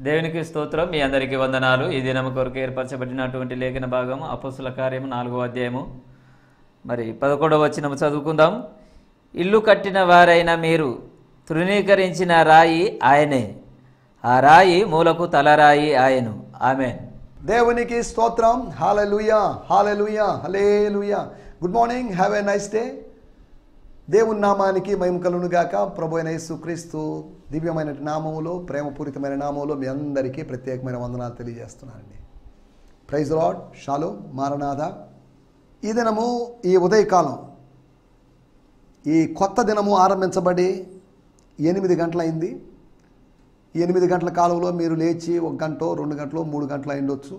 దేవునికి స్తోత్రం. మీ అందరికీ వందనాలు. ఈ దినం కొరకు ఏర్పరచబడినటువంటి లేఖన భాగం అపొస్తలుల కార్యము 4వ అధ్యాయము 11వ వచనం చదువుకుందాం. ఇల్లు కట్టిన వారైన మీరు తృణీకరించిన రాయి ఆయనే, ఆ రాయి మూలకు తలరాయి ఆయను. ఆమేన్. దేవునికి స్తోత్రం. Hallelujah, hallelujah, hallelujah. Good morning, have a nice day. దేవుని నామానికి మహిమ కలుగును గాక. ప్రభు అయిన యేసుక్రీస్తు దివ్యమైన నామములో, ప్రేమపూరితమైన నామములో మీ అందరికీ ప్రత్యేకమైన వందనాలు తెలియజేస్తున్నానండి. ప్రైజ్ లార్డ్, షాలోమ్, మారనాథ. ఈ దినము, ఈ ఉదయకాలం, ఈ కొత్త దినము ఆరంభించబడి 8 గంటలైంది. 8 గంటల కాలంలో మీరు లేచి 1 గంట, 2 గంటలు, 3 గంటలు అయిండొచ్చు.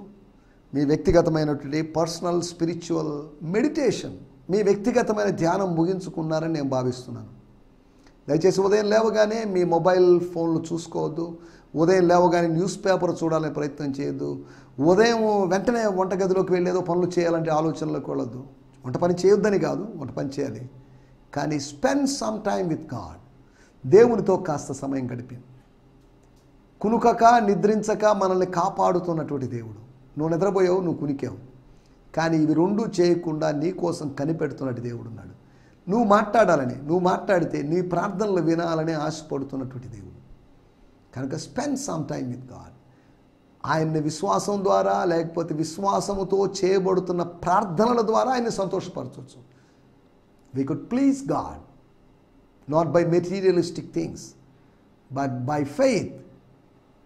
మీ వ్యక్తిగతమైనటువంటి పర్సనల్ స్పిరిచువల్ మెడిటేషన్, మీ వ్యక్తిగతమైన ధ్యానం ముగించుకున్నారని నేను భావిస్తున్నాను. దయచేసి ఉదయం లేవగానే మీ మొబైల్ ఫోన్లు చూసుకోవద్దు. ఉదయం లేవగానే న్యూస్ పేపర్ చూడాలని ప్రయత్నం చేయొద్దు. ఉదయం వెంటనే వంటగదిలోకి వెళ్ళేదో పనులు చేయాలంటే ఆలోచనలోకి వెళ్ళొద్దు. వంట పని చేయొద్దని కాదు, వంట పని చేయాలి. కానీ spend some time with God. దేవునితో కాస్త సమయం గడిపి, కునుకక నిద్రించక మనల్ని కాపాడుతున్నటువంటి దేవుడు. నువ్వు నిద్రపోయావు, నువ్వు కునికావు, కానీ ఇవి రెండూ చేయకుండా నీ కోసం కనిపెడుతున్నట్టు దేవుడు ఉన్నాడు. నువ్వు మాట్లాడాలని, నువ్వు మాట్లాడితే నీ ప్రార్థనలు వినాలని ఆశపడుతున్నటువంటి దేవుడు. కనుక spend some time with God. ఆయన్ని విశ్వాసం ద్వారా, లేకపోతే విశ్వాసముతో చేయబడుతున్న ప్రార్థనల ద్వారా ఆయన్ని సంతోషపరచవచ్చు. We could please God not by materialistic things, but by faith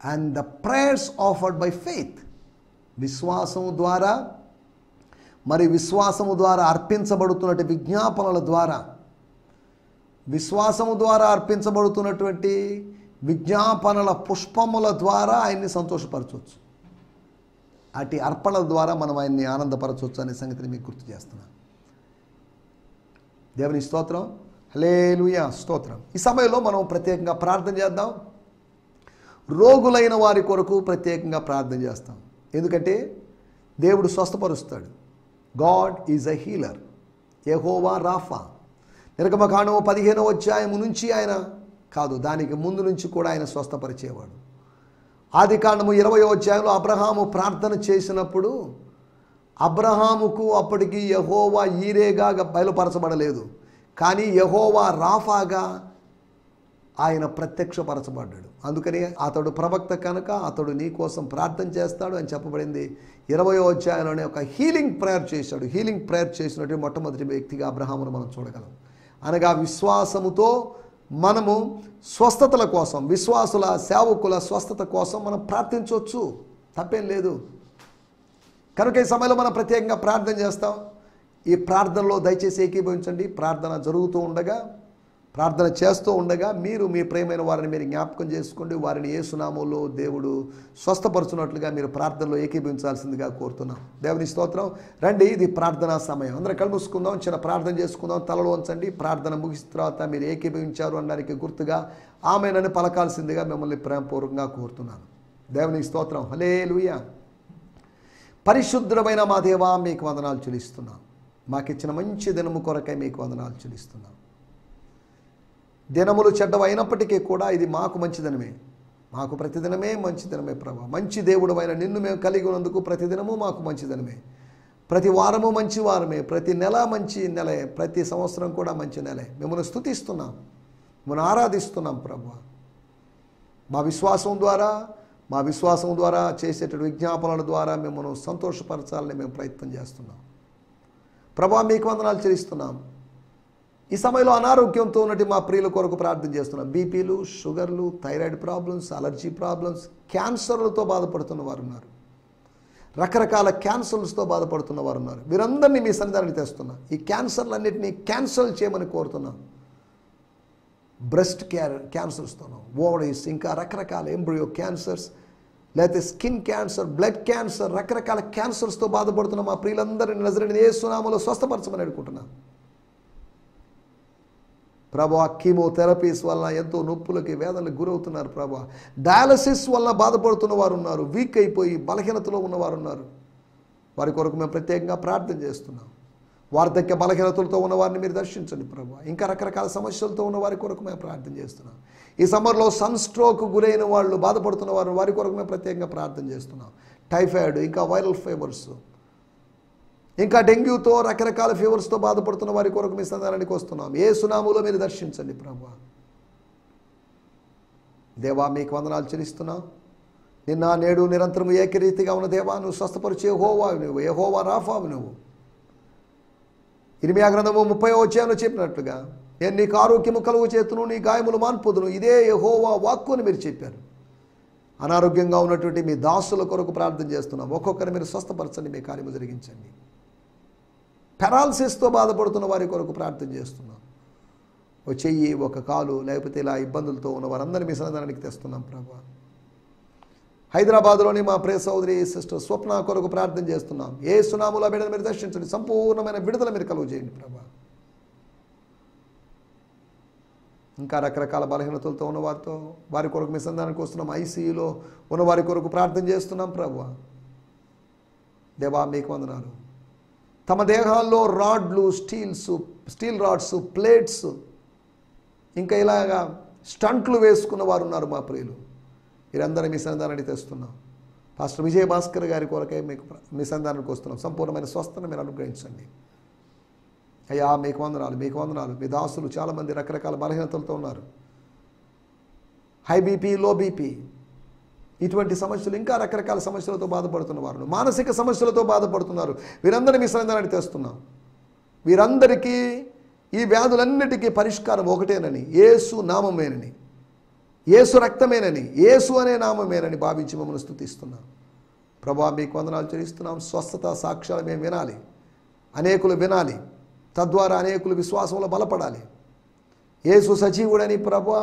and the prayers offered by faith. విశ్వాసము ద్వారా, మరి విశ్వాసము ద్వారా అర్పించబడుతున్నటువంటి విజ్ఞాపనల ద్వారా, విశ్వాసము ద్వారా అర్పించబడుతున్నటువంటి విజ్ఞాపనల పుష్పముల ద్వారా ఆయన్ని సంతోషపరచవచ్చు. అటు అర్పణల ద్వారా మనం ఆయన్ని ఆనందపరచవచ్చు అనే సంగతిని మీకు గుర్తు చేస్తున్నాను. దేవుని స్తోత్రం, హల్లెలూయా, స్తోత్రం. ఈ సమయంలో మనం ప్రత్యేకంగా ప్రార్థన చేద్దాం. రోగులైన వారి కొరకు ప్రత్యేకంగా ప్రార్థన చేస్తాం. ఎందుకంటే దేవుడు స్వస్థపరుస్తాడు. God is a healer. Jehovah Rapha. నిర్గమకాండము 15వ అధ్యాయము నుంచి ఆయన కాదు, దానికి ముందు నుంచి కూడా ఆయన స్వస్థపరిచేవాడు. ఆదికాండము 20వ అధ్యాయంలో అబ్రహాము ప్రార్థన చేసినప్పుడు అబ్రహాముకు అప్పటికి యెహోవా ఈరేగా బయలుపరచబడలేదు, కానీ యెహోవా రాఫాగా ఆయన ప్రత్యక్షపరచబడ్డాడు. అందుకని అతడు ప్రవక్త కనుక అతడు నీ కోసం ప్రార్థన చేస్తాడు అని చెప్పబడింది. 20వ అధ్యాయంలోనే ఒక హీలింగ్ ప్రేయర్ చేశాడు. హీలింగ్ ప్రేయర్ చేసినట్టు మొట్టమొదటి వ్యక్తిగా అబ్రహామును మనం చూడగలం. అనగా విశ్వాసముతో మనము స్వస్థతల కోసం, విశ్వాసుల సేవకుల స్వస్థత కోసం మనం ప్రార్థించవచ్చు, తప్పేం లేదు. కనుక ఈ సమయంలో మనం ప్రత్యేకంగా ప్రార్థన చేస్తాం. ఈ ప్రార్థనలో దయచేసి ఏకీభవించండి. ప్రార్థన జరుగుతూ ఉండగా, ప్రార్థన చేస్తూ ఉండగా మీరు మీ ప్రియమైన వారిని మీరు జ్ఞాపకం చేసుకోండి. వారిని యేసునామములో దేవుడు స్వస్థపరుచున్నట్లుగా మీరు ప్రార్థనలో ఏకీభవించాల్సిందిగా కోరుతున్నాం. దేవుని స్తోత్రం. రండి, ఇది ప్రార్థనా సమయం. అందరం కళ్ళు మూసుకుందాం, చిన్న ప్రార్థన చేసుకుందాం. తలలో ఉంచండి. ప్రార్థన ముగిసిన తర్వాత మీరు ఏకీభవించారు అనడానికి గుర్తుగా ఆమేనని పలకాల్సిందిగా మిమ్మల్ని ప్రేమపూర్వకంగా కోరుతున్నాను. దేవుని స్తోత్రం, హల్లెలూయా. పరిశుద్ధమైన మా దేవా, మీకు వందనాలు చెల్లిస్తున్నాం. మాకిచ్చిన మంచి దినము కొరకై మీకు వందనాలు చెల్లిస్తున్నాం. దినములు చెడ్డవైనప్పటికీ కూడా ఇది మాకు మంచి దినమే. మాకు ప్రతిదినమే మంచి దినమే ప్రభా. మంచి దేవుడు అయిన నిన్ను మేము కలిగి ఉన్నందుకు ప్రతిదినము మాకు మంచి దినమే. ప్రతి వారము మంచి వారమే, ప్రతి నెల మంచి నెలే, ప్రతి సంవత్సరం కూడా మంచి నెలే. మిమ్మల్ని స్తుతిస్తున్నాం, మిమ్మల్ని ఆరాధిస్తున్నాం ప్రభా. మా విశ్వాసం ద్వారా చేసేటువంటి విజ్ఞాపనల ద్వారా మిమ్మల్ని సంతోషపరచాలని మేము ప్రయత్నం చేస్తున్నాం ప్రభా. మీకు వందనాలు చెల్లిస్తున్నాం. ఈ సమయంలో అనారోగ్యంతో ఉన్నట్టు మా ప్రియుల కొరకు ప్రార్థన చేస్తున్నాం. బీపీలు, షుగర్లు, థైరాయిడ్ ప్రాబ్లమ్స్, అలర్జీ ప్రాబ్లమ్స్, క్యాన్సర్లతో బాధపడుతున్న వారు ఉన్నారు. రకరకాల క్యాన్సర్లతో బాధపడుతున్న వారు ఉన్నారు. వీరందరినీ మీ సన్నిధానానికి తెస్తున్నాం. ఈ క్యాన్సర్లన్నింటినీ క్యాన్సల్ చేయమని కోరుతున్నాం. బ్రెస్ట్ క్యాన్సర్స్తోనూ, ఓవరీస్, ఇంకా రకరకాల ఎంబ్రియో క్యాన్సర్స్, లేకపోతే స్కిన్ క్యాన్సర్, బ్లడ్ క్యాన్సర్, రకరకాల క్యాన్సర్స్తో బాధపడుతున్న మా ప్రియులందరినీ నజరేయుడైన యేసు నామములో స్వస్థపరచమని అడుగుతున్నాం ప్రభా. కీమోథెరపీస్ వల్ల ఎంతో నొప్పులకి, వేదనలకు గురవుతున్నారు ప్రభా. డయాలసిస్ వల్ల బాధపడుతున్న వారు ఉన్నారు. వీక్ అయిపోయి బలహీనతలో ఉన్నవారు ఉన్నారు. వారి కొరకు మేము ప్రత్యేకంగా ప్రార్థన చేస్తున్నాం. వార్ధక్య బలహీనతలతో ఉన్న వారిని మీరు దర్శించండి ప్రభు. ఇంకా రకరకాల సమస్యలతో ఉన్న వారి కొరకు మేము ప్రార్థన చేస్తున్నాం. ఈ సమ్మర్లో సన్ స్ట్రోక్ గురైన వాళ్ళు బాధపడుతున్న వారి కొరకు మేము ప్రత్యేకంగా ప్రార్థన చేస్తున్నాం. టైఫాయిడ్, ఇంకా వైరల్ ఫీవర్స్, ఇంకా డెంగ్యూతో రకరకాల ఫీవర్స్తో బాధపడుతున్న వారి కొరకు మీ సన్నిధానానికి వస్తున్నాం. యేసు నామములో మీరు దర్శించండి ప్రభు. దేవా మీకు వందనాలు చెల్లిస్తున్నాం. నిన్న నేడు నిరంతరం ఏకరీతిగా ఉన్న దేవా, నువ్వు స్వస్థపరిచే యెహోవావు నువ్వు, యెహోవా రాఫావు నువ్వు. ఇర్మియా గ్రంథము 30వ అధ్యాయంలో చెప్పినట్లుగా, నేను నీకు ఆరోగ్యము కలుగు చేతును, నీ గాయములు మాన్పుదును, ఇదే యెహోవా వాక్కు అని మీరు చెప్పారు. అనారోగ్యంగా ఉన్నటువంటి మీ దాసుల కొరకు ప్రార్థన చేస్తున్నాం. ఒక్కొక్కరిని మీరు స్వస్థపరచండి, మీ కార్యము జరిగించండి. పెరాలసిస్తో బాధపడుతున్న వారి కొరకు ప్రార్థన చేస్తున్నాం. ఒక చెయ్యి, ఒక కాలు, లేకపోతే ఇలా ఇబ్బందులతో ఉన్న వారందరినీ మీ సన్నిధానానికి తెస్తున్నాం ప్రభా. హైదరాబాద్లోని మా ప్రియ సోదరి సిస్టర్ స్వప్న కొరకు ప్రార్థన చేస్తున్నాం. యేసు నామములో బిడ్డను మీరు దర్శించండి, సంపూర్ణమైన విడుదల మీరు కలుగు చేయండి ప్రభా. ఇంకా రకరకాల బలహీనతలతో ఉన్న వారి కొరకు మీ సన్నిధానానికి వస్తున్నాం. ఐసీయూలో ఉన్న వారి కొరకు ప్రార్థన చేస్తున్నాం ప్రభా. దేవా మీకు వందనాలు. తమ దేహాల్లో రాడ్లు, స్టీల్ రాడ్స్, ప్లేట్స్, ఇంకా ఇలాగా స్టంట్లు వేసుకున్న వారు ఉన్నారు మా ప్రియులు. వీరందరూ మీ సన్నిధానానికి తెస్తున్నాం. పాస్టర్ విజయ భాస్కర్ గారి కొరకే మీకు మీ సన్నిధానానికి వస్తున్నాం. సంపూర్ణమైన స్వస్థను మీరు అనుగ్రహించండి అయ్యా. మీకు వందనాలు, మీకు వందనాలు. మీ దాసులు చాలామంది రకరకాల బలహీనతలతో ఉన్నారు. హై బీపీ, లో బీపీ, ఇటువంటి సమస్యలు, ఇంకా రకరకాల సమస్యలతో బాధపడుతున్నవారు, మానసిక సమస్యలతో బాధపడుతున్నారు. వీరందరూ మీ సన్నిధానానికి తెస్తున్నాం. వీరందరికీ ఈ వ్యాధులన్నిటికీ పరిష్కారం ఒకటేనని, యేసు నామమేనని, యేసు రక్తమేనని, యేసు అనే నామమేనని భావించి మమ్మల్ని స్తుతిస్తున్నాం ప్రభా. మీకు వందనాలు చెల్లిస్తున్నాం. స్వస్థత సాక్ష్యాలు మేము వినాలి, అనేకులు వినాలి, తద్వారా అనేకులు విశ్వాసంలో బలపడాలి. యేసు సజీవుడని ప్రభా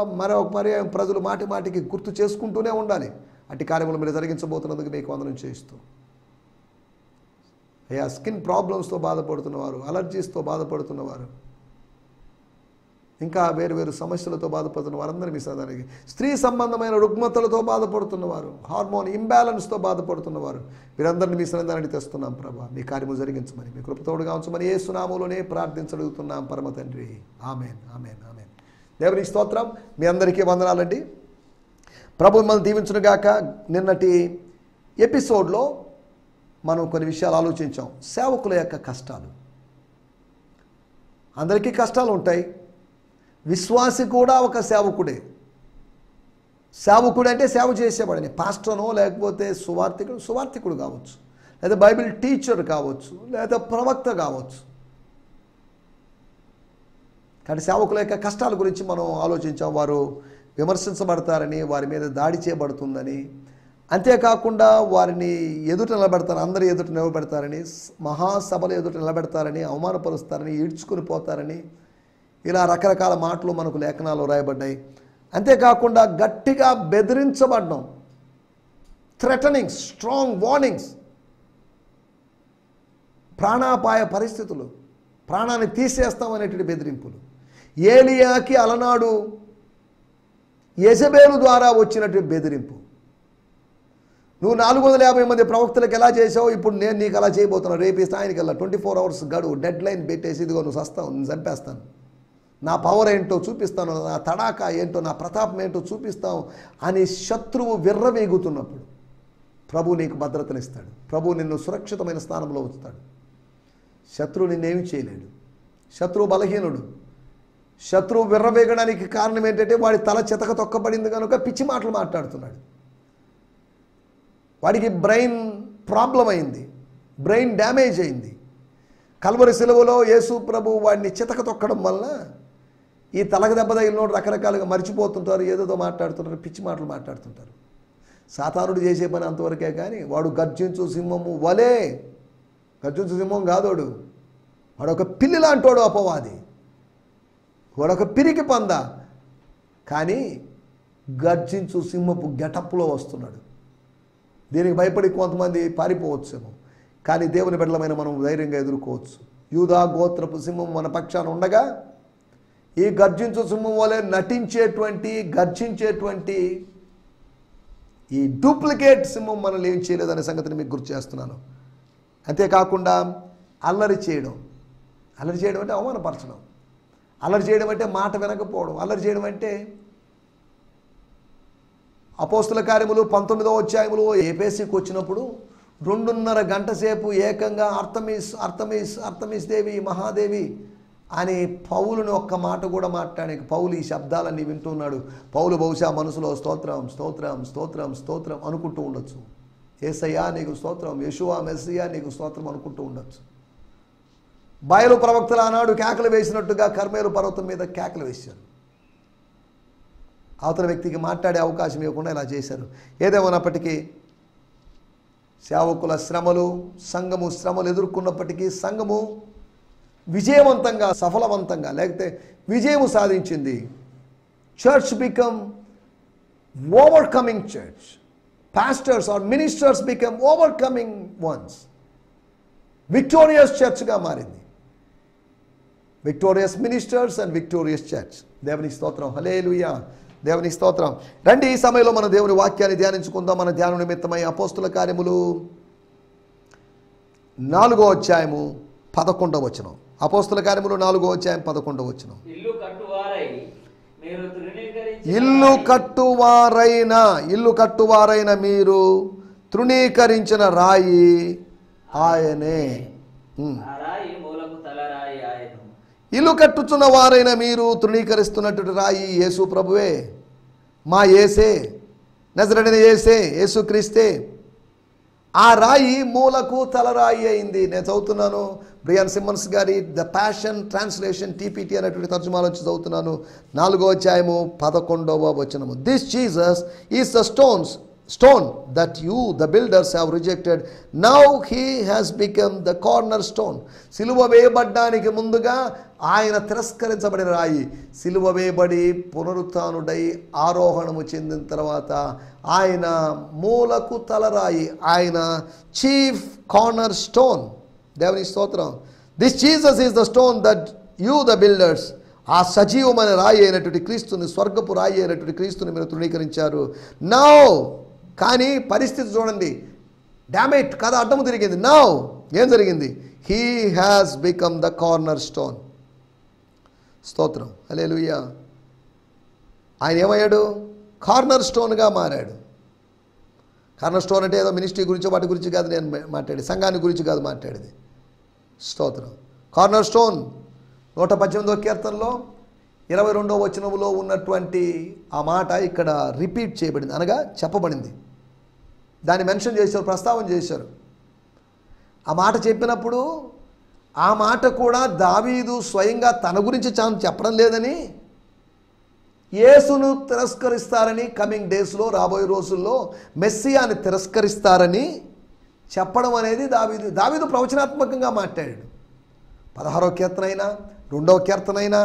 మరి ప్రజలు మాటి మాటికి గుర్తు చేసుకుంటూనే ఉండాలి. అట్టి కార్యములు మీరు జరిగించబోతున్నందుకు మీకు వందనం చేస్తూ, అయ్యా స్కిన్ ప్రాబ్లమ్స్తో బాధపడుతున్నవారు, అలర్జీస్తో బాధపడుతున్నవారు, ఇంకా వేరు వేరు సమస్యలతో బాధపడుతున్న వారందరూ మీ సన్నిధానానికి, స్త్రీ సంబంధమైన రుగ్మతలతో బాధపడుతున్నవారు, హార్మోన్ ఇంబ్యాలెన్స్తో బాధపడుతున్నవారు, వీరందరినీ మీ సన్నిధానానికి తెస్తున్నాం ప్రభా. మీ కార్యము జరిగించమని, మీ కృపతోడుగా ఉంచమని యేసు నామములోనే ప్రార్థించగలుగుతున్నాం పరమ తండ్రి. Amen, amen, amen. దేవునికి స్తోత్రం. మీ అందరికీ వందనాలండి. ప్రభు మిమ్మల్ని దీవించునుగాక. నిన్నటి ఎపిసోడ్లో మనం కొన్ని విషయాలు ఆలోచించాం. సేవకుల యొక్క కష్టాలు. అందరికీ కష్టాలు ఉంటాయి. విశ్వాసి కూడా ఒక సేవకుడే. సేవకుడు అంటే సేవ చేసేవాడని, పాస్టర్నో లేకపోతే సువార్థికుడు కావచ్చు, లేదా బైబిల్ టీచర్ కావచ్చు, లేదా ప్రవక్త కావచ్చు. కానీ సేవకుల యొక్క కష్టాల గురించి మనం ఆలోచించాం. వారు విమర్శించబడతారని, వారి మీద దాడి చేయబడుతుందని, అంతేకాకుండా వారిని ఎదుట నిలబెడతారు, అందరి ఎదుట నిలబెడతారని, మహాసభల ఎదుట నిలబెడతారని, అవమానపరుస్తారని, ఈడ్చుకుని పోతారని, ఇలా రకరకాల మాటలు మనకు లేఖనాల్లో రాయబడ్డాయి. అంతేకాకుండా గట్టిగా బెదిరించబడ్డం, థ్రెటనింగ్స్, స్ట్రాంగ్ వార్నింగ్స్, ప్రాణాపాయ పరిస్థితులు, ప్రాణాన్ని తీసేస్తామనేటువంటి బెదిరింపులు. ఏలియాకి అలనాడు యెజబేలు ద్వారా వచ్చినటువంటి బెదిరింపు. నువ్వు 450 మంది ప్రవక్తలకు ఎలా చేసావు, ఇప్పుడు నేను నీకు అలా చేయబోతున్నాను. రేపు స్థాయినికల్లా 24 hours గడువు, డెడ్ లైన్ పెట్టేసి, ఇదిగో నువ్వు సస్తావు, నేను చంపేస్తాను, నా పవర్ ఏంటో చూపిస్తాను, నా తడాకా ఏంటో, నా ప్రతాపం ఏంటో చూపిస్తావు అని శత్రువు విర్రవీగుతున్నప్పుడు ప్రభు నీకు భద్రతనిస్తాడు. ప్రభు నిన్ను సురక్షితమైన స్థానంలో ఉంచుతాడు. శత్రువు నిన్నేమి చేయలేడు. శత్రువు బలహీనుడు. శత్రువు విర్రవేగడానికి కారణం ఏంటంటే వాడి తల చితక తొక్కబడింది కనుక పిచ్చి మాటలు మాట్లాడుతున్నాడు. వాడికి బ్రెయిన్ ప్రాబ్లం అయింది, బ్రెయిన్ డ్యామేజ్ అయింది. కల్వరి సిలువలో యేసు ప్రభు వాడిని చితక తొక్కడం వల్ల ఈ తలకు దెబ్బ తగిలినోడు రకరకాలుగా మర్చిపోతుంటారు, ఏదేదో మాట్లాడుతుంటారు, పిచ్చి మాటలు మాట్లాడుతుంటారు. సాతానుడు చేసే పని అంతవరకే. కానీ వాడు గర్జించు సింహము వలే, గర్జించు సింహం కాదోడు, వాడొక పిల్లి లాంటోడు అపవాది, వాడొక పిరికి పంద. కానీ గర్జించు సింహపు గెటప్లో వస్తున్నాడు. దీనికి భయపడి కొంతమంది పారిపోవచ్చేమో, కానీ దేవుని బిడ్డలమైన మనం ధైర్యంగా ఎదుర్కోవచ్చు. యూదా గోత్రపు సింహం మన పక్షాన ఉండగా ఈ గర్జించు సింహం వలె గర్జించేటువంటి ఈ డూప్లికేట్ సింహం మనల్ని ఏం చేయలేదనే సంగతిని మీకు గుర్తు చేస్తున్నాను. అంతేకాకుండా అల్లరి చేయడం, అల్లరి చేయడం అంటే అవమానపరచడం, అల్లరి చేయడం అంటే మాట వినకపోవడం, అల్లరి చేయడం అంటే అపోస్తుల కార్యములు 19వ అధ్యాయములో ఎఫెసీకి వచ్చినప్పుడు 2.5 గంట సేపు ఏకంగా అర్తమిస్ దేవి మహాదేవి అని పౌలుని ఒక్క మాట కూడా మాట్లాడానికి, పౌలు ఈ శబ్దాలన్నీ వింటున్నాడు. పౌలు బహుశా మనసులో స్తోత్రం స్తోత్రం స్తోత్రం స్తోత్రం అనుకుంటూ ఉండొచ్చు. యేసయ్యా నీకు స్తోత్రం, యేషువా మెస్సియా నీకు స్తోత్రం అనుకుంటూ ఉండొచ్చు. బయలు ప్రవక్తలు ఆనాడు కేకలు వేసినట్టుగా కర్మేలు పర్వతం మీద కేకలు వేశారు. అవతల వ్యక్తికి మాట్లాడే అవకాశం ఇవ్వకుండా ఇలా చేశారు. ఏదేమన్నప్పటికీ సేవకుల శ్రమలు, సంఘము శ్రమలు ఎదుర్కొన్నప్పటికీ సంఘము విజయవంతంగా, సఫలవంతంగా, లేకపోతే విజయము సాధించింది. Church become overcoming church. Pastors are ministers become overcoming ones. Victorious చర్చ్గా మారింది. Victorious ministers and victorious church. దేవునికి స్తోత్రం, హల్లెలూయా, దేవునికి స్తోత్రం. రండి, ఈ సమయంలో మన దేవుని వాక్యాన్ని ధ్యానించుకుందాం. మన ధ్యానం నిమిత్తమై అపోస్తుల కార్యములు 4వ అధ్యాయము 11వ వచనం. అపోస్తుల కార్యములు 4వ అధ్యాయం 11వ వచనం. ఇల్లు కట్టువారైన మీరు తృణీకరించిన రాయి ఆయనే. ఇల్లు కట్టుచున్న వారైన మీరు తృణీకరిస్తున్నటువంటి రాయి యేసు ప్రభువే, మా యేసే, నజరేయుడైన యేసే, యేసుక్రీస్తే. ఆ రాయి మూలకు తలరాయి అయింది. నేను చదువుతున్నాను బ్రియాన్ సిమ్మన్స్ గారి ద ప్యాషన్ ట్రాన్స్లేషన్ టీపీటీ అనేటువంటి తర్జుమాలో నుంచి చదువుతున్నాను. 4వ అధ్యాయము 11వ వచనము. This Jesus is the stone that you the builders have rejected, now he has become the cornerstone. సిలువ వేయబడ్డానికి ముందుగా ఆయన తిరస్కరించబడిన రాయి, సిలువ వేయబడి పునరుత్థానుడై ఆరోహణము చెందిన తర్వాత ఆయన మూలకు తలరాయి, ఆయన చీఫ్ కార్నర్ స్టోన్. దేవుని స్తోత్రం. This Jesus is the stone that you the builders, ఆ సజీవమైన రాయి అయినటువంటి క్రీస్తుని, స్వర్గపు రాయి అయినటువంటి క్రీస్తుని మీరు తృణీకరించారు. నౌ, కానీ పరిస్థితి చూడండి, డామేట్, కథ అడ్డము తిరిగింది. నౌ ఏం జరిగింది? He has become the corner stone. స్తోత్రం, హల్లెలూయా. ఆయన ఏమయ్యాడు? కార్నర్ స్టోన్గా మారాడు. కార్నర్ స్టోన్ అంటే ఏదో మినిస్ట్రీ గురించి వాటి గురించి కాదు నేను మాట్లాడేది, సంఘాన్ని గురించి కాదు మాట్లాడేది. స్తోత్రం. కార్నర్ స్టోన్ 118వ కీర్తనలో 22వ వచనంలో ఉన్నటువంటి ఆ మాట ఇక్కడ రిపీట్ చేయబడింది, అనగా చెప్పబడింది. దాన్ని మెన్షన్ చేశారు, ప్రస్తావన చేశారు. ఆ మాట చెప్పినప్పుడు ఆ మాట కూడా దావీదు స్వయంగా తన గురించి చెప్పడం లేదని, యేసును తిరస్కరిస్తారని, కమింగ్ డేస్లో, రాబోయే రోజుల్లో మెస్సియాని తిరస్కరిస్తారని చెప్పడం అనేది దావీదు ప్రవచనాత్మకంగా మాట్లాడాడు. 16వ కీర్తన అయినా, 2వ కీర్తన అయినా,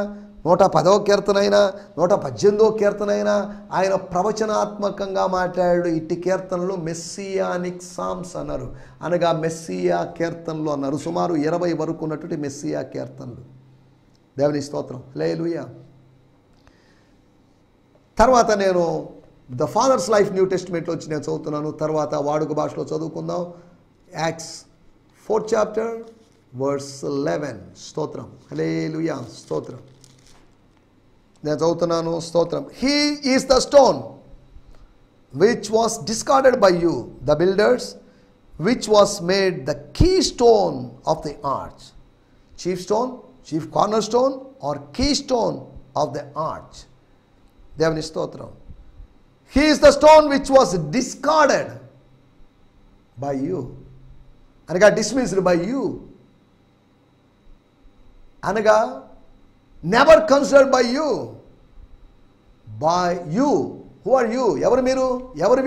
110వ కీర్తన అయినా, 118వ కీర్తన అయినా ఆయన ప్రవచనాత్మకంగా మాట్లాడాడు. ఇట్టి కీర్తనలు మెస్సియానిక్ సామ్స్ అన్నారు, అనగా మెస్సియా కీర్తనలు అన్నారు. సుమారు 20 వరకు ఉన్నటువంటి మెస్సియా కీర్తనలు. దేవుని స్తోత్రం, హల్లెలూయా. తర్వాత నేను ద ఫాదర్స్ లైఫ్ న్యూ టెస్టిమెంట్లో వచ్చి నేను చదువుతున్నాను. తర్వాత వాడుక భాషలో చదువుకుందాం. Acts 4th chapter verse 11. స్తోత్రం, హల్లెలూయా, స్తోత్రం. నేను చదువుతున్నాను. స్తోత్రం. He is the stone which was discarded by you the builders, which was made the key stone of the arch. Chief stone, chief corner stone or key stone of the arch. దేవుని స్తోత్రం. He is the stone which was discarded by you, అనగా dismissed by you, అనగా never considered by you. By you. Who are you? ఎవరు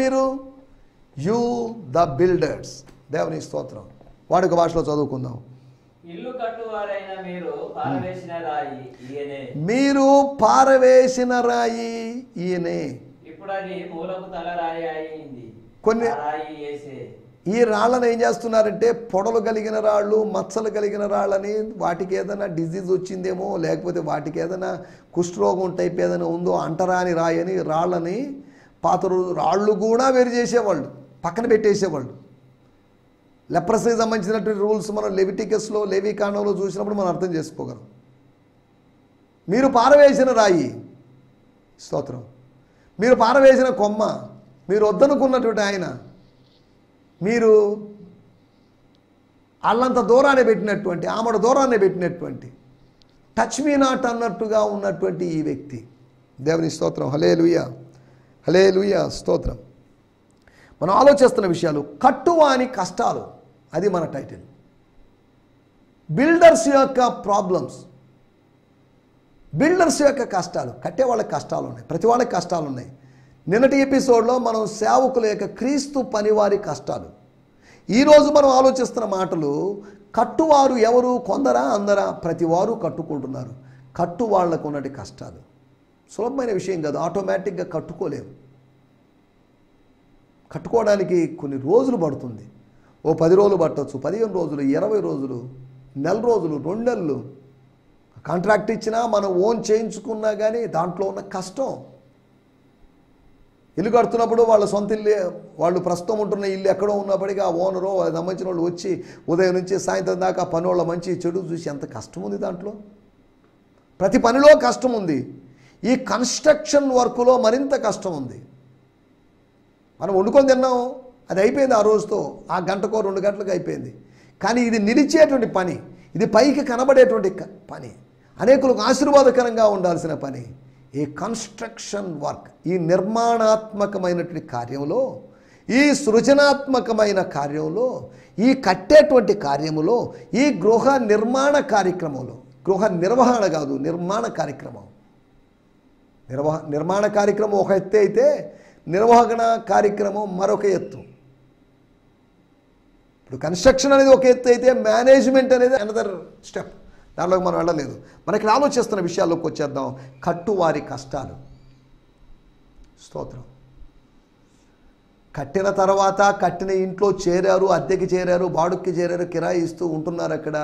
మీరు? You the builders. దేవుని స్తోత్రం. వాడుక భాషలో చదువుకుందాం. ఇల్లు కట్టువారైన మీరు పారవేసిన రాయి ఈయనే. మీరు పారవేసిన రాయి ఈయనే. ఇప్పుడు అది మూలకు తలరాయి అయింది. కొన్ని రాయి యేసే. ఈ రాళ్ళని ఏం చేస్తున్నారంటే, పొడలు కలిగిన రాళ్ళు, మచ్చలు కలిగిన రాళ్ళని, వాటికి ఏదైనా డిజీజ్ వచ్చిందేమో, లేకపోతే వాటికి ఏదైనా కుష్ఠరోగం టైప్ ఏదైనా ఉందో అంటరాని రాయని రాళ్ళని, పాత రాళ్ళు కూడా వేరు చేసేవాళ్ళు, పక్కన పెట్టేసేవాళ్ళు. లెప్రసీకి సంబంధించినటువంటి రూల్స్ మనం లెవిటికస్లో లేవికాండంలో చూసినప్పుడు మనం అర్థం చేసుకోగలం. మీరు పారవేసిన రాయి, స్తోత్రం, మీరు పారవేసిన కొమ్మ, మీరు వద్దనుకున్నటువంటి ఆయన, మీరు అల్లంత దూరాన్ని పెట్టినటువంటి, ఆమెడ దూరాన్ని పెట్టినటువంటి, టచ్ మీ నాట్ అన్నట్టుగా ఉన్నటువంటి ఈ వ్యక్తి. దేవుని స్తోత్రం, హల్లెలూయా, హల్లెలూయా, స్తోత్రం. మనం ఆలోచిస్తున్న విషయాలు కట్టువాని కష్టాలు, అది మన టైటిల్. బిల్డర్స్ యొక్క ప్రాబ్లమ్స్, బిల్డర్స్ యొక్క కష్టాలు. కట్టే వాళ్ళకి కష్టాలు ఉన్నాయి, ప్రతి వాళ్ళకి కష్టాలు ఉన్నాయి. నిన్నటి ఎపిసోడ్లో మనం సేవకుల యొక్క క్రీస్తు పనివారి కష్టాలు. ఈరోజు మనం ఆలోచిస్తున్న మాటలు కట్టువారు ఎవరు, కొందరా అందరా, ప్రతి వారు కట్టుకుంటున్నారు. కట్టు వాళ్లకు ఉన్నటి కష్టాలు సులభమైన విషయం కాదు. ఆటోమేటిక్గా కట్టుకోలేము. కట్టుకోవడానికి కొన్ని రోజులు పడుతుంది. ఓ 10 రోజులు పట్టవచ్చు, 15 రోజులు, 20 రోజులు, నెల రోజులు, 2 నెలలు. కాంట్రాక్ట్ ఇచ్చినా మనం ఓన్ చేయించుకున్నా కానీ దాంట్లో ఉన్న కష్టం. ఇల్లు కడుతున్నప్పుడు వాళ్ళ సొంత ఇల్లు, వాళ్ళు ప్రస్తుతం ఉంటున్న ఇల్లు ఎక్కడో ఉన్నప్పటికీ ఆ ఓనరో వాళ్ళకి సంబంధించిన వాళ్ళు వచ్చి ఉదయం నుంచి సాయంత్రం దాకా పని వాళ్ళ మంచి చెడు చూసి ఎంత కష్టం ఉంది దాంట్లో. ప్రతి పనిలో కష్టం ఉంది. ఈ కన్స్ట్రక్షన్ వర్క్లో మరింత కష్టం ఉంది. మనం వండుకొని తిన్నాం, అది అయిపోయింది ఆ రోజుతో, ఆ గంటకో 2 గంటలకు అయిపోయింది. కానీ ఇది నిలిచేటువంటి పని, ఇది పైకి కనబడేటువంటి పని, అనేకులకు ఆశీర్వాదకరంగా ఉండాల్సిన పని. ఈ కన్స్ట్రక్షన్ వర్క్, ఈ నిర్మాణాత్మకమైనటువంటి కార్యంలో, ఈ సృజనాత్మకమైన కార్యంలో, ఈ కట్టేటువంటి కార్యములో, ఈ గృహ నిర్మాణ కార్యక్రమంలో, గృహ నిర్వహణ కాదు, నిర్మాణ కార్యక్రమం. నిర్మాణ కార్యక్రమం ఒక ఎత్తు అయితే నిర్వహణ కార్యక్రమం మరొక ఎత్తు. ఇప్పుడు కన్స్ట్రక్షన్ అనేది ఒక ఎత్తు అయితే మేనేజ్మెంట్ అనేది అనదర్ స్టెప్. దానిలోకి మనం వెళ్ళలేదు. మనకి ఆలోచిస్తున్న విషయాల్లోకి వచ్చేద్దాం. కట్టువారి కష్టాలు. స్తోత్రం. కట్టిన తర్వాత కట్టిన ఇంట్లో చేరారు, అద్దెకి చేరారు, బాడుక్కి చేరారు, కిరాయి ఇస్తూ ఉంటున్నారు అక్కడ.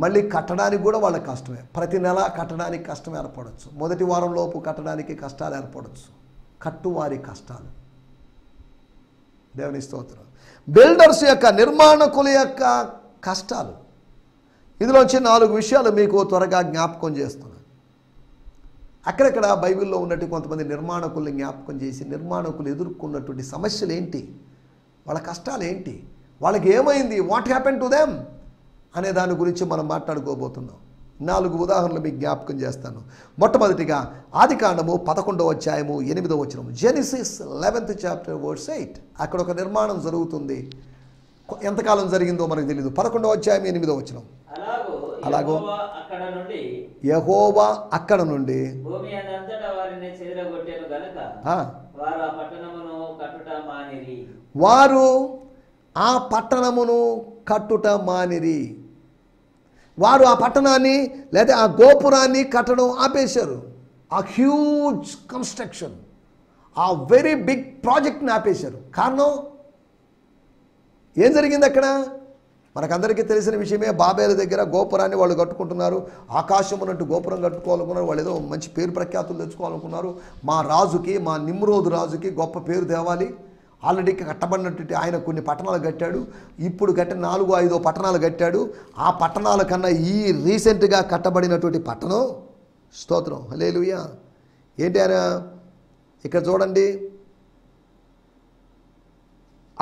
మళ్ళీ కట్టడానికి కూడా వాళ్ళకి కష్టమే. ప్రతి నెల కట్టడానికి కష్టం ఏర్పడవచ్చు. మొదటి వారం లోపు కట్టడానికి కష్టాలు ఏర్పడవచ్చు. కట్టువారి కష్టాలు. దేవుని స్తోత్రం. బిల్డర్స్ యొక్క, నిర్మాణకుల యొక్క కష్టాలు. ఇందులోంచి 4 విషయాలు మీకు త్వరగా జ్ఞాపకం చేస్తున్నాను. అక్కడక్కడ బైబిల్లో ఉన్నట్టు కొంతమంది నిర్మాణకుల్ని జ్ఞాపకం చేసి, నిర్మాణకులు ఎదుర్కొన్నటువంటి సమస్యలు ఏంటి, వాళ్ళ కష్టాలు ఏంటి, వాళ్ళకి ఏమైంది, వాట్ హ్యాపెన్ టు దెమ్ అనే దాని గురించి మనం మాట్లాడుకోబోతున్నాం. 4 ఉదాహరణలు మీకు జ్ఞాపకం చేస్తాను. మొట్టమొదటిగా ఆదికాండము 11వ అధ్యాయము 8వ వచనం. Genesis 11th chapter verse 8. అక్కడ ఒక నిర్మాణం జరుగుతుంది. ఎంతకాలం జరిగిందో మనకు తెలియదు. 11వ అధ్యాయం 8వ వచనం. అలాగో యెహోవా అక్కడ నుండి భూమి అంతటా వారిని చెదరగొట్టెను గనుక వారు ఆ పట్టణమును కట్టుట మానిరి. వారు ఆ పట్టణమును కట్టుట మానిరి. వారు ఆ పట్టణాన్ని లేదా ఆ గోపురాన్ని కట్టడం ఆపేశారు. ఆ హ్యూజ్ కన్స్ట్రక్షన్, ఆ వెరీ బిగ్ ప్రాజెక్ట్ని ఆపేశారు. కారణం ఏం జరిగింది అక్కడ? మనకందరికీ తెలిసిన విషయమే. బాబేలు దగ్గర గోపురాన్ని వాళ్ళు కట్టుకుంటున్నారు. ఆకాశం ఉన్నట్టు గోపురం కట్టుకోవాలనుకున్నారు. వాళ్ళు ఏదో మంచి పేరు ప్రఖ్యాతులు తెచ్చుకోవాలనుకున్నారు. మా రాజుకి, మా నిమ్రోదు రాజుకి గొప్ప పేరు తేవాలి. ఆల్రెడీ కట్టబడినట్టు ఆయన కొన్ని పట్టణాలు కట్టాడు. ఇప్పుడు కట్టిన 4-5 పట్టణాలు కట్టాడు. ఆ పట్టణాల కన్నా ఈ రీసెంట్గా కట్టబడినటువంటి పట్టణం, స్తోత్రం, హల్లెలూయా. ఏంటి ఆయన ఇక్కడ చూడండి.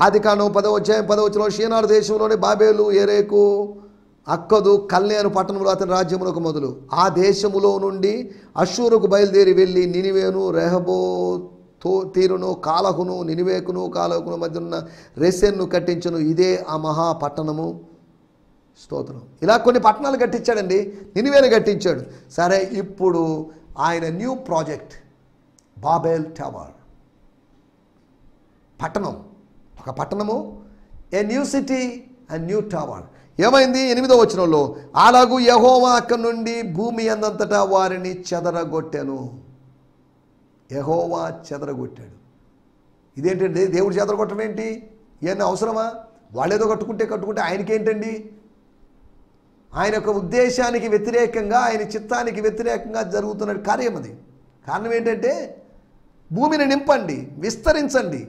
ఆదికాండం 10వ అధ్యాయం 10వ వచనం. షీనారు దేశంలోని బాబేలు, ఎరేకు, అక్కదు, కల్నే అను పట్టణంలో అతని రాజ్యములకు మొదలు. ఆ దేశములో నుండి అష్షూరుకు బయలుదేరి వెళ్ళి నినివేను, తీరును, కాలహును, నినివేకును కాలహును మధ్య ఉన్న రెసెన్ను కట్టించను. ఇదే ఆ మహాపట్టణము. స్తోత్రం. ఇలా కొన్ని పట్టణాలు కట్టించాడండి. నినివేను కట్టించాడు. సరే, ఇప్పుడు ఆయన న్యూ ప్రాజెక్ట్ బాబెల్ టవర్. పట్టణం, ఒక పట్టణము, a new city and new tower. ఏమైంది? 8వ వచనంలో, అలాగూ యెహోవా అక్కడి నుండి భూమి అందంతటా వారిని చెదరగొట్టెను. యెహోవా చెదరగొట్టాడు. ఇదేంటండి? దేవుడు చెదరగొట్టడం ఏంటి? ఏమన్నా అవసరమా? వాళ్ళేదో కట్టుకుంటే ఆయనకేంటండి? ఆయన యొక్క ఉద్దేశానికి వ్యతిరేకంగా, ఆయన చిత్తానికి వ్యతిరేకంగా జరుగుతున్న కార్యం అది. కారణం ఏంటంటే, భూమిని నింపండి, విస్తరించండి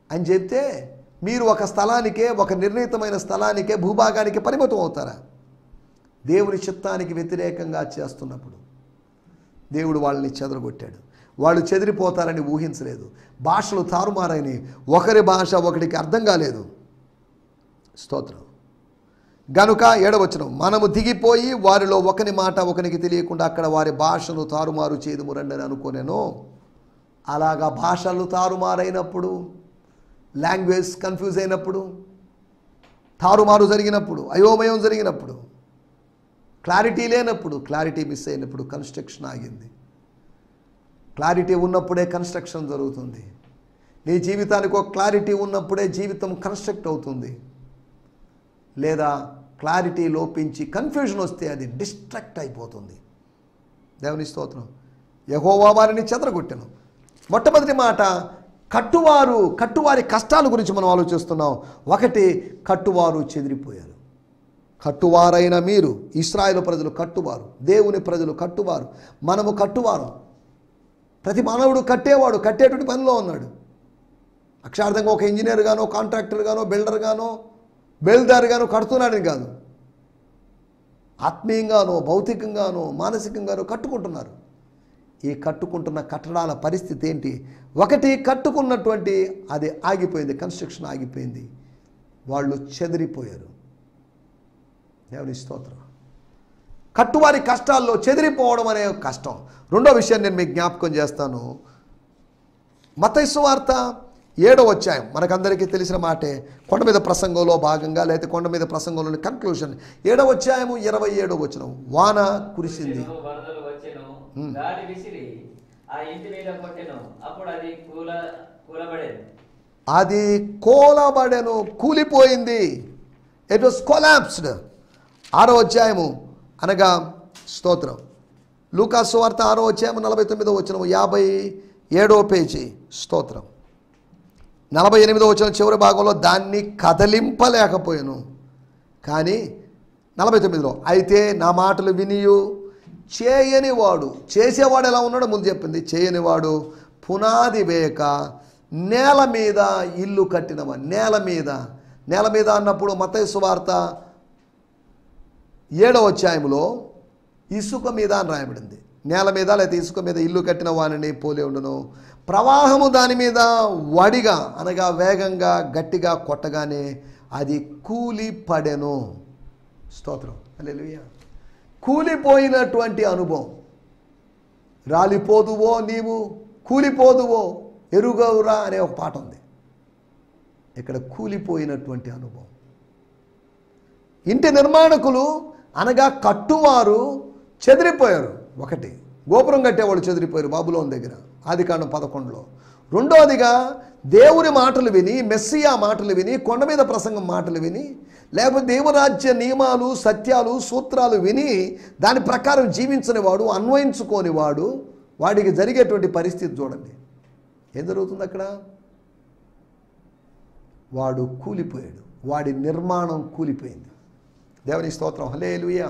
అని చెప్తే మీరు ఒక స్థలానికే, ఒక నిర్ణీతమైన స్థలానికే, భూభాగానికి పరిమితం అవుతారా? దేవుని చిత్తానికి వ్యతిరేకంగా చేస్తున్నప్పుడు దేవుడు వాళ్ళని చెదరగొట్టాడు. వాళ్ళు చెదిరిపోతారని ఊహించలేదు. భాషలు తారుమారని, ఒకరి భాష ఒకరికి అర్థం కాలేదు. స్తోత్రం. గనుక 7వ వచనం, మనము దిగిపోయి వారిలో ఒకని మాట ఒకనికి తెలియకుండా అక్కడ వారి భాషను తారుమారు చేదుము రండి అని అనుకోనేను. అలాగా భాషలు తారుమారైనప్పుడు, లాంగ్వేజ్ కన్ఫ్యూజ్ అయినప్పుడు, తారుమారు జరిగినప్పుడు, అయోమయం జరిగినప్పుడు, క్లారిటీ లేనప్పుడు, క్లారిటీ మిస్ అయినప్పుడు కన్స్ట్రక్షన్ ఆగింది. క్లారిటీ ఉన్నప్పుడే కన్స్ట్రక్షన్ జరుగుతుంది. నీ జీవితానికి ఒక క్లారిటీ ఉన్నప్పుడే జీవితం కన్స్ట్రక్ట్ అవుతుంది. లేదా క్లారిటీ లోపించి కన్ఫ్యూజన్ వస్తే అది డిస్ట్రాక్ట్ అయిపోతుంది. దేవుని స్తోత్రం. యెహోవా వారిని చెదరగొట్టెను. మొట్టమొదటి మాట, కట్టువారి కష్టాల గురించి మనం ఆలోచిస్తున్నాం. ఒకటి, కట్టువారు చెదిరిపోయారు. కట్టువారైన మీరు, ఇశ్రాయేలు ప్రజలు కట్టువారు, దేవుని ప్రజలు కట్టువారు, మనము కట్టువారు. ప్రతి మానవుడు కట్టేవాడు, కట్టేటువంటి పనిలో ఉన్నాడు. అక్షరార్థంగా ఒక ఇంజనీర్ గానో, కాంట్రాక్టర్ గానో, బిల్డర్ గానో, బేల్దారి గానో కడుతున్నాడని కాదు. ఆత్మీయంగానో, భౌతికంగానో, మానసికంగానో కట్టుకుంటున్నారు. ఈ కట్టుకుంటున్న కట్టడాల పరిస్థితి ఏంటి? ఒకటి, కట్టుకున్నటువంటి అది ఆగిపోయింది, కన్స్ట్రక్షన్ ఆగిపోయింది, వాళ్ళు చెదిరిపోయారు. దేవుని స్తోత్రం. కట్టువారి కష్టాల్లో చెదిరిపోవడం అనే కష్టం. రెండో విషయాన్ని నేను మీకు జ్ఞాపకం చేస్తాను. మత్తయి సువార్త 7వ అధ్యాయం, మనకందరికీ తెలిసిన మాటే. కొండ మీద ప్రసంగంలో భాగంగా, లేకపోతే కొండ మీద ప్రసంగంలోని కన్క్లూషన్. 7వ అధ్యాయము 27వ వచనం, వాన కురిసింది, వరదలు వచ్చెను, గాలి విసిరి ఆ ఇంటి మీద కొట్టెను, అప్పుడు అది కూలబడెను. అది కూలబడెను, కూలిపోయింది. It was collapsed. 6వ అధ్యాయము అనగా స్తోత్రం, లూకా సువార్త 6వ అధ్యాయం 49వ వచనం, 57వ పేజీ. స్తోత్రం. 48వ వచనం చివరి భాగంలో, దాన్ని కదలింపలేకపోయాను. కానీ 49లో, అయితే నా మాటలు వినియు చేయనివాడు, చేసేవాడు ఎలా ఉన్నాడో ముందు చెప్పింది, చేయనివాడు పునాది వేయక నేల మీద ఇల్లు కట్టినవాడు. నేల మీద అన్నప్పుడు మత్తయి సువార్త 7వ అధ్యాయంలో ఇసుక మీద అని రాయబడింది. నేల మీద లేకపోతే ఇసుక మీద ఇల్లు కట్టిన వానిని పోలి ఉండును. ప్రవాహము దాని మీద వడిగా అనగా వేగంగా గట్టిగా కొట్టగానే అది కూలిపడెను. స్తోత్రం. హల్లెలూయా. కూలిపోయినటువంటి అనుభవం. రాలిపోదువో నీవు, కూలిపోదువో ఎరుగవురా అనే ఒక పాట ఉంది. ఇక్కడ కూలిపోయినటువంటి అనుభవం. ఇంటి నిర్మాణకులు అనగా కట్టువారు చెదిరిపోయారు. ఒకటి, గోపురం కట్టేవాళ్ళు చెదిరిపోయారు బాబులోన్ దగ్గర, ఆదికాండం 11లో. రెండోదిగా దేవుని మాటలు విని, మెస్సియా మాటలు విని, కొండ మీద ప్రసంగం మాటలు విని, లేకపోతే దేవరాజ్య నియమాలు, సత్యాలు, సూత్రాలు విని దాని ప్రకారం జీవించని వాడు, అన్వయించుకోని వాడు, వాడికి జరిగేటువంటి పరిస్థితి చూడండి. ఏం జరుగుతుంది అక్కడ? వాడు కూలిపోయాడు, వాడి నిర్మాణం కూలిపోయింది. దేవుని స్తోత్రం. హల్లెలూయా.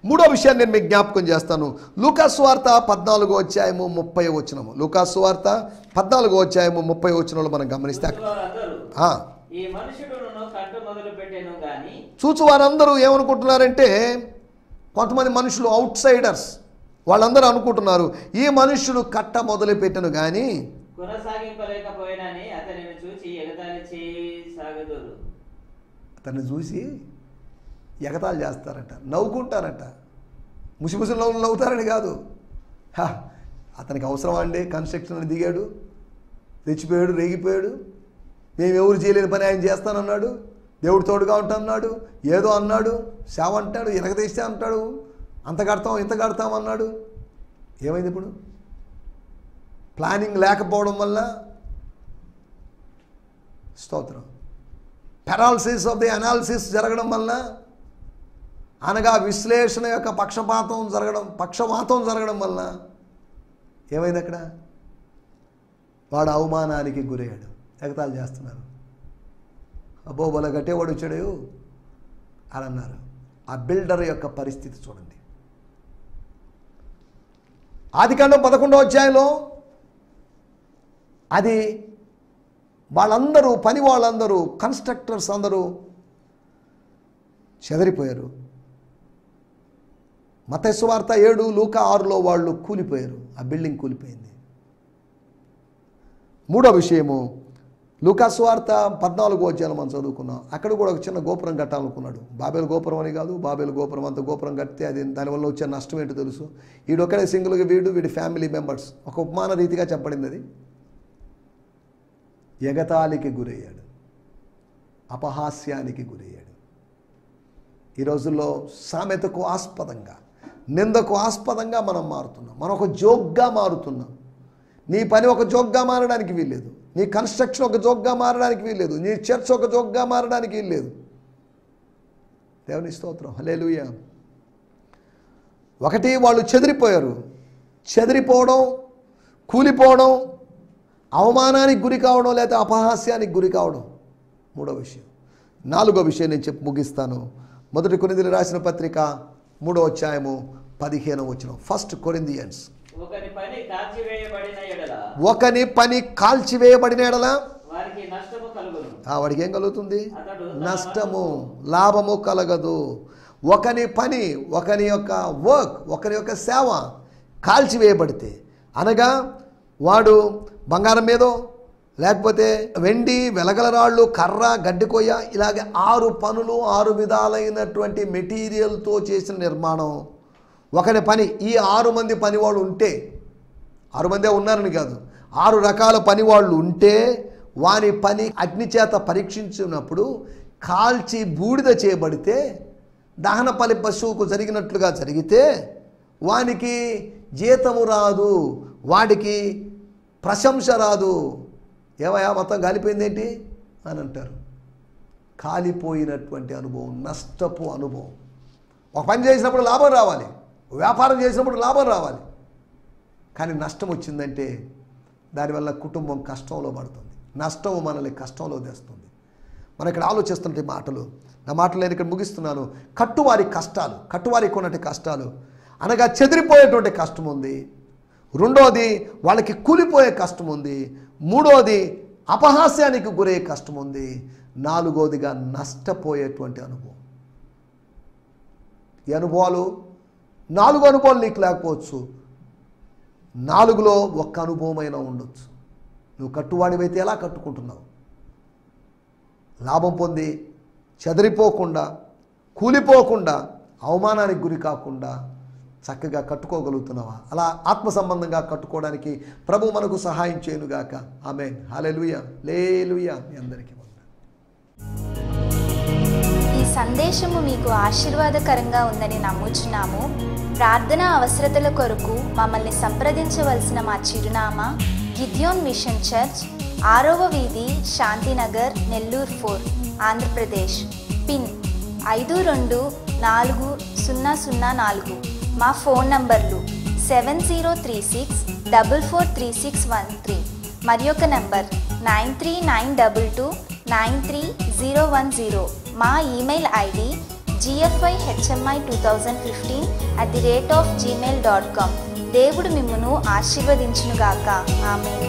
మూడో విషయాన్ని నేను మీకు జ్ఞాపకం చేస్తాను. లూకా సువార్త 14వ అధ్యాయము 30వ వచనము. లూకా సువార్త 14వ అధ్యాయము 30వ వచనంలో మనం గమనిస్తే చూచు వారందరూ ఏమనుకుంటున్నారంటే, కొంతమంది మనుషులు అవుట్ సైడర్స్ వాళ్ళందరూ అనుకుంటున్నారు, ఈ మనుషులు కట్ట మొదలు పెట్టను కానీ కొనసాగింపలేకపోయినని అతనిని చూసి ఎగతాళి చేయసాగుదురు. అతన్ని చూసి ఎగతాళి చేస్తారట, నవ్వుకుంటారట. ముసిముసి నవ్వుతారని కాదు. అతనికి అవసరం అండి, కన్స్ట్రక్షన్ దిగాడు, రెచ్చిపోయాడు, రేగిపోయాడు, మేము ఎవరు చేయలేని పని ఆయన చేస్తానన్నాడు, దేవుడు తోడుగా ఉంటానన్నాడు, ఏదో అన్నాడు, సేవ అంటాడు, ఎరగదీస్తే అంటాడు, అంత కడతాం ఇంత కడతాం అన్నాడు. ఏమైంది ఇప్పుడు? ప్లానింగ్ లేకపోవడం వల్ల, స్తోత్రం, పెరాలసిస్ ఆఫ్ ది అనాలిసిస్ జరగడం వల్ల, అనగా విశ్లేషణ యొక్క పక్షవాతం జరగడం వల్ల ఏమైంది అక్కడ? వాడు అవమానానికి గురయ్యాడు. ఎగతాళి చేస్తున్నారు. అబ్బో బల గట్టేవాడు వచ్చాడు అని అన్నారు. ఆ బిల్డర్ యొక్క పరిస్థితి చూడండి. ఆదికాండం 11వ అధ్యాయంలో అది వాళ్ళందరూ పని వాళ్ళందరూ కన్స్ట్రక్టర్స్ అందరూ చెదరిపోయారు. మత్తయి సువార్త 7, లూకా 6లో వాళ్ళు కూలిపోయారు. ఆ బిల్డింగ్ కూలిపోయింది. మూడో విషయము లూకా సువార్త 14వ అధ్యాయం మనం చదువుకున్నాం. అక్కడ కూడా ఒక చిన్న గోపురం కట్టాలనుకున్నాడు. బాబేలు గోపురం అని కాదు, బాబేలు గోపురం అంత గోపురం కడితే అది దానివల్ల వచ్చే నష్టం ఏంటో తెలుసు. వీడొక్కడే సింగిల్గా వీడి ఫ్యామిలీ మెంబర్స్, ఒక ఉపమాన రీతిగా చెప్పబడింది. అది ఎగతాళికి గురయ్యాడు, అపహాస్యానికి గురయ్యాడు. ఈ రోజుల్లో సామెతకు ఆస్పదంగా, నిందకు ఆస్పదంగా మనం మారుతున్నాం. మనం ఒక జోక్గా మారుతున్నాం. నీ పని ఒక జోక్గా మారడానికి వీల్లేదు. నీ కన్స్ట్రక్షన్ ఒక జోక్గా మారడానికి వీల్లేదు. నీ చర్చ్ ఒక జోక్గా మారడానికి వీల్లేదు. దేవుని స్తోత్రం, హల్లెలూయా. ఒకటి, వాళ్ళు చెదిరిపోయారు. చెదిరిపోవడం, కూలిపోవడం, అవమానానికి గురి కావడం, లేదా అపహాస్యానికి గురి కావడం మూడో విషయం. నాలుగో విషయం నేను చెప్పి ముగిస్తాను. 1 కొరింథీయులకు రాసిన పత్రిక 3వ అధ్యాయము 15వ వచనం. 1 కొరింథియన్స్. ఒకని పని కాల్చివేయబడిన ఎడల వారికి నష్టము కలుగును. వాడికి ఏం కలుగుతుంది? నష్టము, లాభము కలగదు. ఒకని పని, ఒకని యొక్క వర్క్, ఒకని యొక్క సేవ కాల్చివేయబడితే, అనగా వాడు బంగారం మీదో లేకపోతే వెండి, వెలగల రాళ్ళు, కర్ర, గడ్డికొయ్య, ఇలాగే 6 పనులు, 6 విధాలైనటువంటి మెటీరియల్తో చేసిన నిర్మాణం ఒకని పని. ఈ 6 మంది పనివాళ్ళు ఉంటే, 6 మందే ఉన్నారని కాదు, 6 రకాల పనివాళ్ళు ఉంటే వాని పని అగ్నిచేత పరీక్షించినప్పుడు కాల్చి బూడిద చేయబడితే, దహన బలి పశువుకు జరిగినట్లుగా జరిగితే వానికి జీతము రాదు, వాడికి ప్రశంస రాదు. ఏమయ్యా మొత్తం కాలిపోయిందేంటి అని అంటారు. కాలిపోయినటువంటి అనుభవం, నష్టపు అనుభవం. ఒక పని చేసినప్పుడు లాభం రావాలి, వ్యాపారం చేసినప్పుడు లాభం రావాలి, కానీ నష్టం వచ్చిందంటే దానివల్ల కుటుంబం కష్టంలో పడుతుంది. నష్టం మనల్ని కష్టంలో తెస్తుంది. మనం ఇక్కడ ఆలోచిస్తుంటే నా మాటలు నేను ఇక్కడ ముగిస్తున్నాను. కట్టువారి కష్టాలు, కట్టువారికి ఉన్నటువంటి కష్టాలు అనగా చెదిరిపోయేటువంటి కష్టం ఉంది. రెండోది వాళ్ళకి కూలిపోయే కష్టం ఉంది. మూడోది అపహాస్యానికి గురయ్యే కష్టం ఉంది. నాలుగోదిగా నష్టపోయేటువంటి అనుభవం. ఈ అనుభవాలు 4 అనుభవాలు నీకు లేకపోవచ్చు, 4లో ఒక్క అనుభవమైనా ఉండొచ్చు. నువ్వు కట్టువాడివైతే ఎలా కట్టుకుంటున్నావు? లాభం పొంది చెదిరిపోకుండా, కూలిపోకుండా, అవమానానికి గురి కాకుండా చక్కగా కట్టుకోగలుగుతున్నావా? అలా ఆత్మ సంబంధంగా కట్టుకోవడానికి ప్రభు మనకు సహాయం చేయనుగాక. ఆమేన్. హల్లెలూయా, హల్లెలూయా. మీ అందరికీ వందనాలు. ఈ సందేశము మీకు ఆశీర్వాదకరంగా ఉందని నమ్ముచున్నాము. ప్రార్థనా అవసరతల కొరకు మమ్మల్ని సంప్రదించవలసిన మా చిరునామా గిద్యోన్ మిషన్ చర్చ్, 6వ వీధి, శాంతినగర్, నెల్లూరు 4, ఆంధ్రప్రదేశ్. పిన్ 524004. మా ఫోన్ నంబర్లు 7036443613 మరి ఒక నంబర్ 9392293010. మా ఈమెయిల్ ఐడి gfihmi2015@gmail.com. దేవుడు మిమ్మును ఆశీర్వదించునుగాక. ఆమేన్.